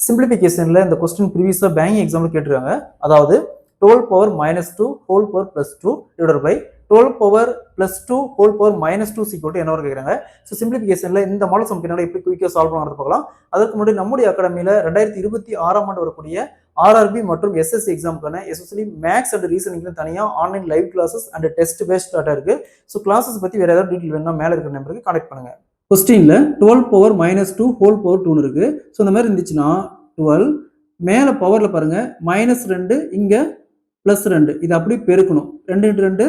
சிம்பிளிஃபிகேஷன்ல இந்த question ப்ரீவியஸா banking எக்ஸாம்ல கேட்டிருக்காங்க. அதாவது 12 power -2 whole power +2 divided by 12 power +2 whole power -2 equal to என்ன வரும் கேக்குறாங்க. ஸோ சிம்பிளிஃபிகேஷன்ல இந்த மாடல் சம் என்னோட எப்படி குயிக்கா சால்வ் பண்ணுறது பார்க்கலாம். அதற்கு முன்னாடி நம்முடைய அகாடமியில 2026ஆம் ஆண்டு வரக்கூடிய ஆர்ஆர்பி மற்றும் எஸ்எஸ்சி எக்ஸாமுக்கான எஸ்பெஷலி மேக்ஸ் அண்ட் ரீசனிங்ல தனியாக online live classes and test based start இருக்கு. ஸோ கிளாஸஸ் பத்தி வேற ஏதாவது டீட்டெயில் வேணும்னா மேலே இருக்கிற நம்பருக்கு கான்டெக்ட் பண்ணுங்க. கொஸ்டின்ல 12 பவர் -2 ஹோல் பவர் 2 இருக்கு. ஸோ இந்த மாதிரி இருந்துச்சுன்னா 12 மேல பவர்ல பாருங்க -2 இங்க +2 இது அப்படியே பெருக்கணும். 2 × 2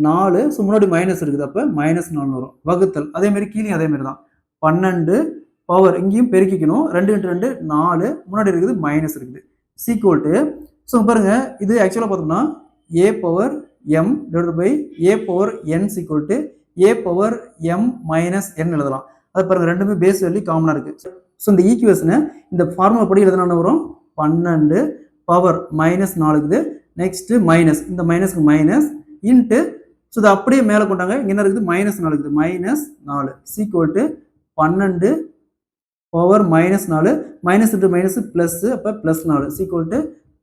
4. ஸோ முன்னாடி மைனஸ் இருக்குது, அப்போ -4 வரும். வகுத்தல் அதே மாதிரி கீழே அதே மாதிரி தான் 12 பவர் இங்கேயும் பெருக்கிக்கணும். 2 × 2 4 முன்னாடி இருக்குது மைனஸ் இருக்குது சீக்வல் டு. ஸோ பாருங்க இது ஆக்சுவலாக பார்த்தோம்னா a power m divided by a power n equal to a power m minus n எழுதலாம். அது பாருங்க ரெண்டுமே பேஸ் வேல்யூ காமனாக இருக்கு. ஸோ இந்த ஈக்குவேஷனை இந்த ஃபார்முலா படி எழுதுனா வரும் 12 பவர் -4 இருக்குது. நெக்ஸ்ட் மைனஸ் இந்த மைனஸ்க்கு மைனஸ் இன்ட்டு. ஸோ இது அப்படியே மேலே கொண்டாங்க. இங்கே என்ன இருக்குது -4 இருக்குது -4 equal to 12 power -4 minus into minus plus, அப்போ +4 சீக்வல் டு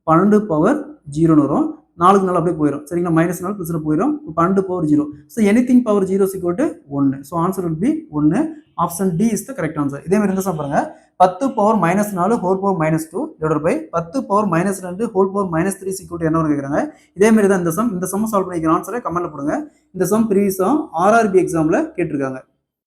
12 பவர் 0 வரும். 4க்கு 4 அப்படியே போயிடும் சரிங்களா. -4 +4 போயிடும். 12 power 0. So anything power 0 equal to 1. So answer will be 1. Option D is the correct answer. இதே மாதிரி இருந்தால் பாருங்க 10 power -4 whole power -2 divided by 10 power -2 whole power -3 equal to என்ன வரும் கேட்குறாங்க. இதே மாதிரி தான் இந்த சம் சால்வ் பண்ணிக்கிற ஆன்சரை கமெண்ட்ல போடுங்க. இந்த சம் ப்ரீவியஸா ஆர்ஆர்பி எக்ஸாம்ல கேட்டிருக்காங்க.